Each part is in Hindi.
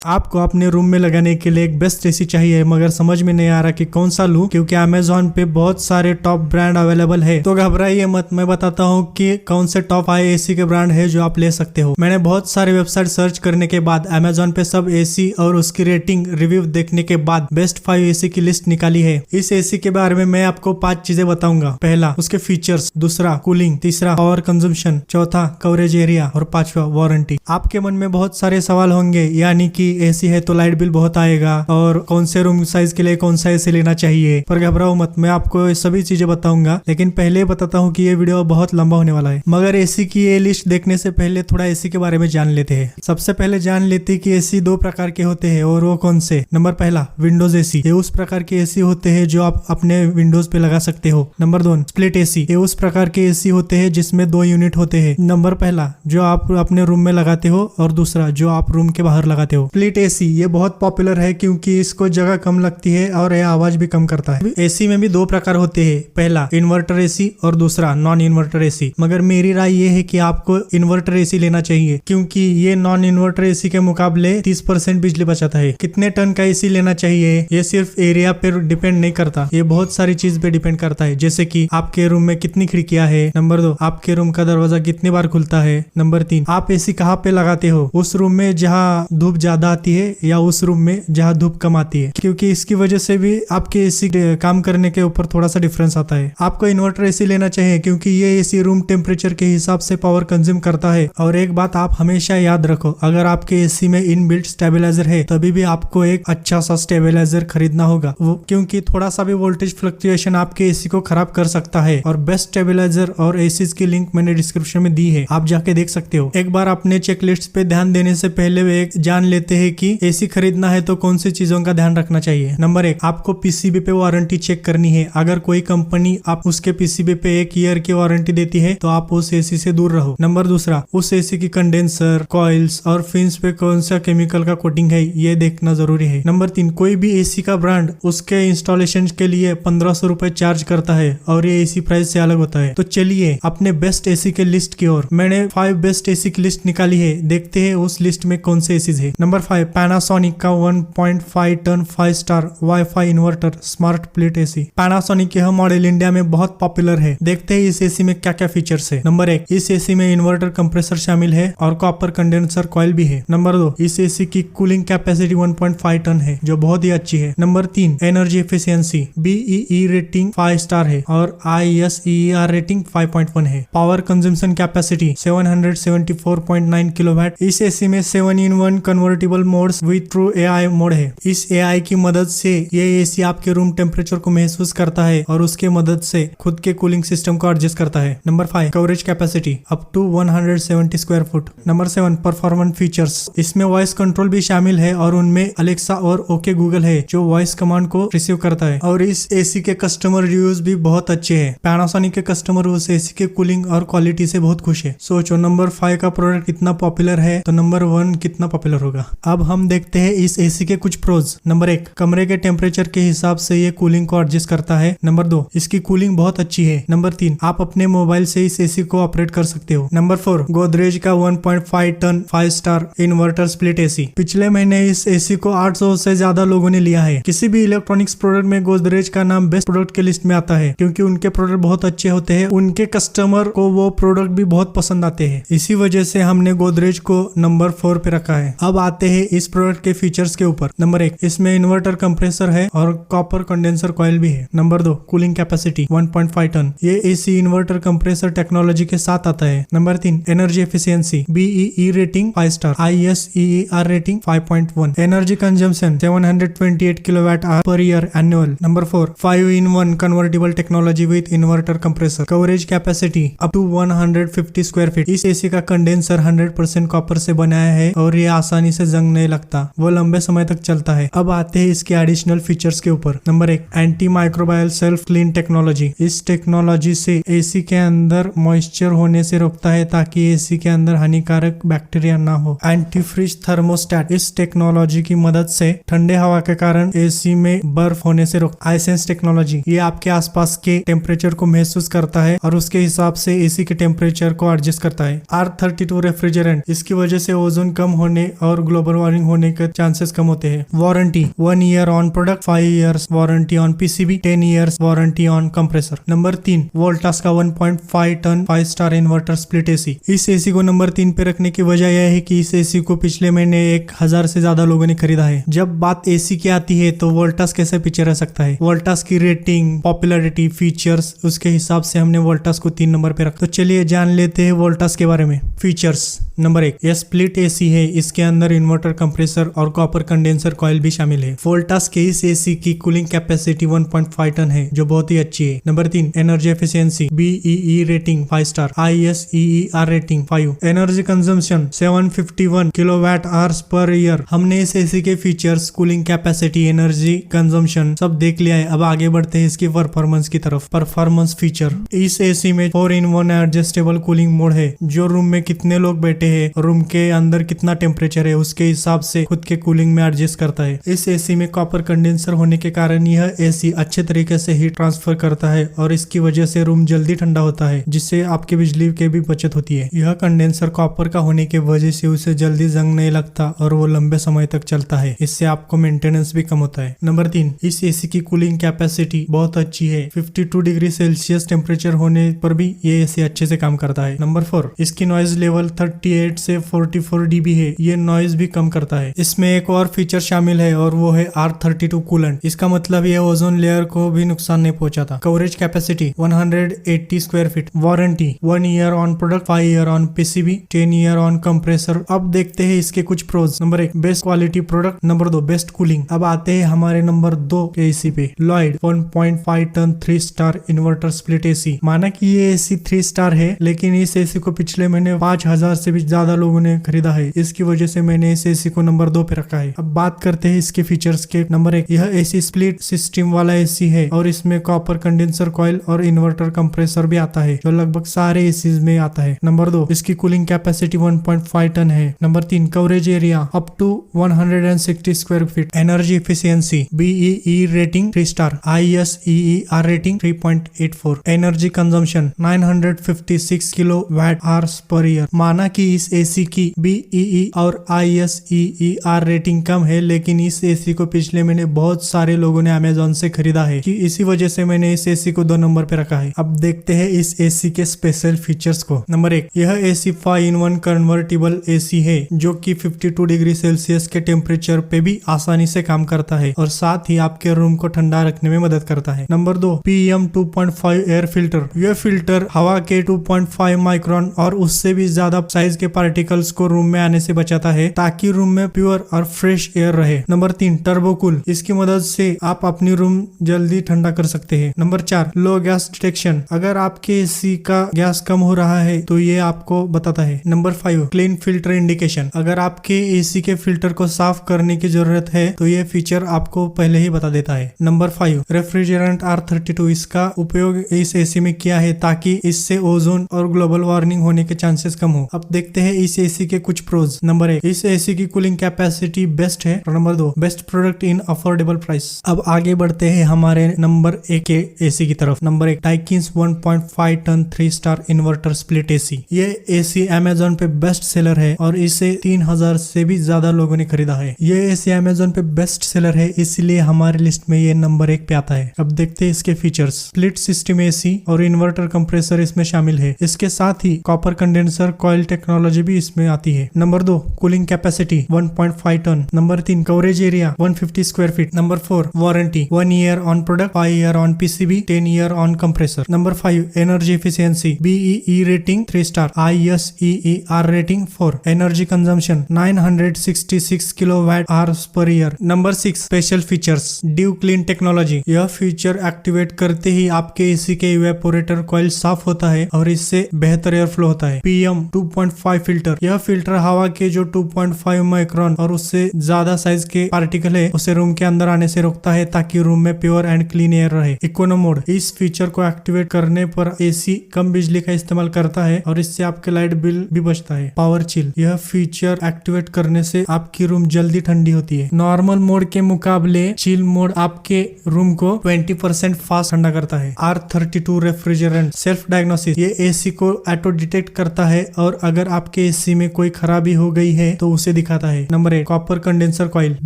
आपको अपने रूम में लगाने के लिए एक बेस्ट एसी चाहिए, मगर समझ में नहीं आ रहा कि कौन सा लूं, क्योंकि अमेज़ॉन पे बहुत सारे टॉप ब्रांड अवेलेबल है। तो घबराइए मत, मैं बताता हूं कि कौन से टॉप 5 एसी के ब्रांड है जो आप ले सकते हो। मैंने बहुत सारे वेबसाइट सर्च करने के बाद अमेज़ॉन पे सब एसी और उसकी रेटिंग रिव्यू देखने के बाद बेस्ट 5 एसी की लिस्ट निकाली है। इस एसी के बारे में मैं आपको 5 चीजें बताऊंगा। पहला, उसके फीचर्स, दूसरा कूलिंग, तीसरा पावर कंजम्पशन, चौथा कवरेज एरिया और पांचवा वारंटी। आपके मन में बहुत सारे सवाल होंगे, यानी कि एसी है तो लाइट बिल बहुत आएगा और कौन से रूम साइज के लिए कौन सा एसी लेना चाहिए। पर घबराओ मत, मैं आपको सभी चीजें बताऊंगा, लेकिन पहले बताता हूँ कि ये वीडियो बहुत लंबा होने वाला है। मगर एसी की ये लिस्ट देखने से पहले थोड़ा एसी के बारे में जान लेते हैं। सबसे पहले जान लेते हैं कि एसी 2 प्रकार के होते हैं, और वो कौन से। नंबर पहला, विंडोज एसी। ये उस प्रकार के एसी होते हैं जो आप अपने विंडोज पे लगा सकते हो। Number 2, split AC. ये उस प्रकार के एसी होते हैं जिसमें 2 यूनिट होते हैं। नंबर पहला जो आप अपने रूम में लगाते हो, और दूसरा जो आप रूम के बाहर लगाते हो। स्प्लिट एसी ये बहुत पॉपुलर है क्योंकि इसको जगह कम लगती है और यह आवाज भी कम करता है। एसी में भी 2 प्रकार होते हैं, पहला इन्वर्टर एसी और दूसरा नॉन इन्वर्टर एसी। मगर मेरी राय ये है कि आपको इन्वर्टर एसी लेना चाहिए, क्योंकि ये नॉन इन्वर्टर एसी के मुकाबले 30% बिजली बचाता है। कितने टन का एसी लेना चाहिए ये सिर्फ एरिया पर डिपेंड नहीं करता, ये बहुत सारी चीज पे डिपेंड करता है, जैसे कि आपके रूम में कितनी खिड़कियां है। नंबर 2, आपके रूम का दरवाजा कितनी बार खुलता है। नंबर 3, आप एसी कहाँ पे लगाते हो, उस रूम में जहाँ धूप ज्यादा आती है या उस रूम में जहाँ धूप कम आती है, क्योंकि इसकी वजह से भी आपके एसी काम करने के ऊपर थोड़ा सा डिफरेंस आता है। आपको इन्वर्टर एसी लेना चाहिए क्योंकि ये एसी रूम टेम्परेचर के हिसाब से पावर कंज्यूम करता है। और एक बात आप हमेशा याद रखो, अगर आपके एसी में इनबिल्ट स्टेबलाइजर है तभी भी आपको एक अच्छा सा स्टेबलाइजर खरीदना होगा, क्योंकि थोड़ा सा भी वोल्टेज फ्लक्चुएशन आपके एसी को खराब कर सकता है। और बेस्ट स्टेबलाइजर और एसीज की लिंक मैंने डिस्क्रिप्शन में दी है, आप जाके देख सकते हो। एक बार अपने चेकलिस्ट पे ध्यान देने से पहले एक जान लेते हैं कि एसी खरीदना है तो कौन सी चीजों का ध्यान रखना चाहिए। नंबर 1, आपको पीसीबी पे वारंटी चेक करनी है। अगर कोई कंपनी आप उसके पीसीबी पे 1 ईयर की वारंटी देती है तो आप उस एसी से दूर रहो। नंबर दूसरा, उस एसी की कंडेंसर, कॉइल्स और फिन्स पे कौन सा केमिकल का कोटिंग है ये देखना जरूरी है। नंबर 3, कोई भी एसी का ब्रांड उसके इंस्टॉलेशन के लिए 1500 रुपए चार्ज करता है और ये एसी प्राइस से अलग होता है। तो चलिए अपने बेस्ट एसी के लिस्ट की ओर। मैंने 5 बेस्ट एसी की लिस्ट निकाली है, देखते हैं उस लिस्ट में कौन से एसीज है। नंबर 5, पैनासोनिक का 1.5 ton 5 star WiFi inverter smart plate AC. Panasonic यह मॉडल इंडिया में बहुत पॉपुलर है। देखते हैं इस एसी में क्या क्या फीचर्स है। नंबर 1, इस एसी में इन्वर्टर कंप्रेसर शामिल है और कॉपर कंडेंसर कॉइल भी है। नंबर 2, इस एसी की कूलिंग कैपेसिटी 1.5 टन है जो बहुत ही अच्छी है। Number 3, energy efficiency BEE rating 5 star है और ISEER रेटिंग 5.1 है। Power consumption capacity 774.9 kilowatt. इस एसी में 7-in-1 convertible modes with true AI mode है। इस AI की मदद से ये एसी आपके रूम टेम्परेचर को महसूस करता है और उसके मदद से खुद के कूलिंग सिस्टम को एडजस्ट करता है। Number 5, coverage capacity up to 170 square foot. Number 7, performance features. इसमें वॉइस कंट्रोल भी शामिल है और उनमें अलेक्सा और ओके गूगल है जो वॉइस कमांड को रिसीव करता है। और इस एसी के कस्टमर रिव्यूज भी बहुत अच्छे हैं। पैनासोनिक के कस्टमर उस एसी के कूलिंग और क्वालिटी से बहुत खुश है। सोचो नंबर 5 का प्रोडक्ट कितना पॉपुलर है तो नंबर 1 कितना पॉपुलर होगा। अब हम देखते हैं इस एसी के कुछ प्रोज। नंबर 1, कमरे के टेम्परेचर के हिसाब से ये कूलिंग को एडजस्ट करता है। नंबर 2, इसकी कूलिंग बहुत अच्छी है। नंबर 3, आप अपने मोबाइल से इस एसी को ऑपरेट कर सकते हो। नंबर 4, गोदरेज का 1.5 ton 5 star inverter split AC. पिछले महीने इस एसी को 800 से ज्यादा लोगों ने लिया है। किसी भी इलेक्ट्रॉनिक्स प्रोडक्ट में गोदरेज का नाम बेस्ट प्रोडक्ट के लिस्ट में आता है, क्योंकि उनके प्रोडक्ट बहुत अच्छे होते हैं। उनके कस्टमर को वो प्रोडक्ट भी बहुत पसंद आते हैं, इसी वजह से हमने गोदरेज को नंबर 4 पे रखा है। अब आते हैं इस प्रोडक्ट के फीचर्स के ऊपर। नंबर 1, इसमें इन्वर्टर कंप्रेसर है और कॉपर कंडेंसर कॉइल भी है। Number 2, cooling capacity 1.5 ton. ये एसी इन्वर्टर कंप्रेसर टेक्नोलॉजी के साथ आता है। Number 3, energy efficiency BEE rating 5 star ISEER rating 5.1। Energy consumption 728 kilowatt hour per year annual. Number 4, 5-in-1 convertible technology with inverter compressor. Coverage capacity up to 150 square feet. इस एसी का कंडेंसर 100% कॉपर से बनाया है और ये आसानी से जंग नहीं लगता, वो लंबे समय तक चलता है। अब आते हैं इसके एडिशनल फीचर्स के ऊपर। Number 1, anti microbial self clean technology. इस टेक्नोलॉजी से एसी के अंदर मॉइस्चर होने से रोकता है ताकि एसी के अंदर हानिकारक बैक्टीरिया ना हो। Anti freeze thermostat. इस टेक्नोलॉजी की मदद से ठंडे हवा के कारण एसी में बर्फ होने से रोकता है। आईसेंस टेक्नोलॉजी, ये आपके आसपास के टेम्परेचर को महसूस करता है और उसके हिसाब से एसी के टेम्परेचर को एडजस्ट करता है। R32 रेफ्रिजरेंट, इसकी वजह से ओजोन कम होने और ग्लोबल ग्लोबल वार्मिंग होने के चांसेस कम होते हैं। Warranty 1 year on product, 5 years warranty on PCB, 10 years warranty on compressor. Number 3 Voltas का 1.5 ton 5 star inverter split AC. इस एसी को नंबर 3 पे रखने की वजह यह है कि इस एसी को पिछले महीने 1000 से ज्यादा लोगों ने खरीदा है। जब बात एसी की आती है तो वोल्टास कैसे पीछे रह सकता है। वोल्टास की रेटिंग, पॉपुलैरिटी, फीचर्स, उसके हिसाब से हमने वोल्टास को 3 नंबर पे रखा। तो चलिए जान लेते हैं वोल्टास के बारे में। फीचर्स नंबर 1, यह स्प्लिट एसी है। इसके अंदर इन्वर्टर, कंप्रेसर और कॉपर कंडेंसर कॉइल भी शामिल है। वोल्टास के इस एसी की कूलिंग कैपेसिटी 1.5 टन है, जो बहुत ही अच्छी है। Number 3, energy efficiency BEE rating 5 star, ISEER rating 5। Energy consumption 751 kilowatt hours per year. हमने इस एसी के features, cooling capacity, energy consumption सब देख लिया है। अब आगे बढ़ते हैं इसकी परफॉर्मेंस की तरफ। परफॉर्मेंस फीचर, इस एसी में 4-in-1 एडजस्टेबल कूलिंग मोड है। जो रूम में कितने लोग बैठे हैं, रूम के अंदर कितना टेम्परेचर है, उसके हिसाब से खुद के कूलिंग में एडजस्ट करता है। इस एसी में कॉपर कंडेंसर होने के कारण यह एसी अच्छे तरीके से हीट ट्रांसफर करता है और इसकी वजह से रूम जल्दी ठंडा होता है, जिससे आपके बिजली के भी बचत होती है। यह कंडेंसर कॉपर का होने की वजह से उसे जल्दी जंग नहीं लगता और वो लंबे समय तक चलता है। इससे आपको मेंटेनेंस भी कम होता है। नंबर 3, इस एसी की कूलिंग कैपेसिटी बहुत अच्छी है। 52 डिग्री सेल्सियस टेम्परेचर होने पर भी ये एसी अच्छे से काम करता है। नंबर 4, इसकी नॉइज लेवल 38 से 44 dB है। ये नॉइज भी कम करता है। इसमें एक और फीचर शामिल है और वो है R32 कूलेंट। इसका मतलब ये ओजोन लेयर को भी नुकसान नहीं पहुंचाता। Coverage capacity 180 square feet. Warranty 1 year on product, 5 year on PCB, 10 year on compressor. अब देखते हैं इसके कुछ pros. Number 1, best quality product. Number 2, best cooling. अब आते हैं हमारे नंबर 2 के एसी पे। Lloyd 1.5 ton 3 star inverter split AC. माना कि ये एसी 3 स्टार है, लेकिन इस एसी को पिछले महीने 5000 से भी ज्यादा लोगों ने खरीदा है। इसकी वजह से मैंने इस एसी को नंबर 2 पे रखा है। अब बात करते हैं इसके फीचर्स के। नंबर 1, यह एसी स्प्लिट सिस्टम वाला एसी है और इसमें कॉपर कंडेंसर कॉइल और इन्वर्टर कंप्रेसर भी आता है, जो लगभग सारे एसीज में आता है। नंबर 2, इसकी कूलिंग कैपेसिटी 1.5 टन है। Number 3, coverage area up to 160 square feet. Energy efficiency BEE rating 3 star, ISEER rating 3.84। Energy consumption 956 kilowatt hours per year. माना कि इस एसी की BEE और ISEER रेटिंग कम है, लेकिन इस एसी को पिछले महीने बहुत सारे लोगों ने अमेजोन से खरीदा है, कि इसी वजह से मैंने इस एसी को 2 नंबर पे रखा है। अब देखते हैं इस एसी के स्पेशल फीचर्स को। नंबर 1, यह एसी 5-in-1 कन्वर्टेबल एसी है, जो कि 52 डिग्री सेल्सियस के टेम्परेचर पे भी आसानी से काम करता है और साथ ही आपके रूम को ठंडा रखने में मदद करता है। Number 2, PM 2.5 air filter. यह फिल्टर हवा के 2.5 माइक्रोन और उससे भी ज्यादा साइज के पार्टिकल्स को रूम में आने से बचाता है, ताकि रूम में प्योर और फ्रेश एयर रहे। नंबर 3, टर्बोकूल। इसकी मदद से आप अपनी रूम जल्दी ठंडा कर सकते हैं। नंबर 4, लो गैस डिटेक्शन। अगर आपके एसी का गैस कम हो रहा है तो ये आपको बताता है। Number 5, clean filter indication. अगर आपके एसी के फिल्टर को साफ करने की जरूरत है तो ये फीचर आपको पहले ही बता देता है। Number 5, refrigerant R32। इसका उपयोग इस एसी में किया है ताकि इससे ओजोन और ग्लोबल वार्मिंग होने के चांसेस कम हो। अब देखते हैं इस एसी के कुछ प्रोज। नंबर 1, इस एसी की कूलिंग कैपेसिटी बेस्ट है। Number 2, best product in affordable price. अब आगे बढ़ते हैं हमारे नंबर 1 के एसी की तरफ। Number 1, Daikin's 1.5 ton 3 star inverter split AC. ये एसी अमेजोन पे बेस्ट सेलर है और इसे 3000 से भी ज्यादा लोगों ने खरीदा है। ये एसी अमेजोन पे बेस्ट सेलर है, इसलिए हमारे लिस्ट में ये नंबर 1 पे आता है। अब देखते हैं इसके फीचर्स। स्प्लिट सिस्टम एसी और इन्वर्टर कंप्रेसर इसमें शामिल है। इसके साथ ही कॉपर कंडेंसर कॉइल टेक्नोलॉजी भी इसमें आती है। Number 2, cooling capacity 1.5 ton. Number 3, coverage area 150 square feet. Number 4, warranty 1 year on product, 5 year on PCB, 10 year on compressor. Number 5, energy efficiency BEE rating 3 star, ISEER rating 4। Energy consumption 966 kilowatt hours per year. Number 6, special features due clean technology. यह फीचर एक्टिवेट करते ही आपके एसी के इवेपोरेटर कॉइल साफ होता है और इससे बेहतर एयर फ्लो होता है। PM 2.5 filter. यह फिल्टर हवा के जो 2.5 माइक्रोन और उससे ज्यादा साइज के पार्टिकल है उसे रूम के अंदर आने से रोकता है, ताकि रूम में प्योर एंड क्लीन एयर रहे। इकोनो मोड। इस फीचर को एक्टिवेट करने पर एसी कम बिजली का इस्तेमाल करता है और इससे आपके लाइट बिल भी बचता है। Power chill. यह फीचर एक्टिवेट करने से आपकी रूम जल्दी ठंडी होती है। नॉर्मल मोड के मुकाबले चिल मोड आपके रूम को 20% फास्ट ठंडा करता है। R32 refrigerant. Self diagnosis. ये एसी को ऑटो डिटेक्ट करता है और अगर आपके एसी में कोई खराबी हो गई है तो उसे दिखाता है। नंबर 8 कॉपर कंडेंसर कॉइल,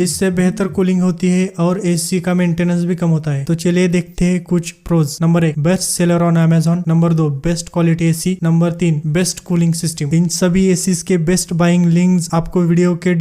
इससे बेहतर कूलिंग होती है और एसी का मेंटेनेंस भी कम होता है। तो चलिए देखते हैं कुछ pros. Number 1 best seller on Amazon. Number 2 best quality AC. Number 3 best cooling system. इन सभी एसीज के बेस्ट बाइंग लिंक्स आपको वीडियो के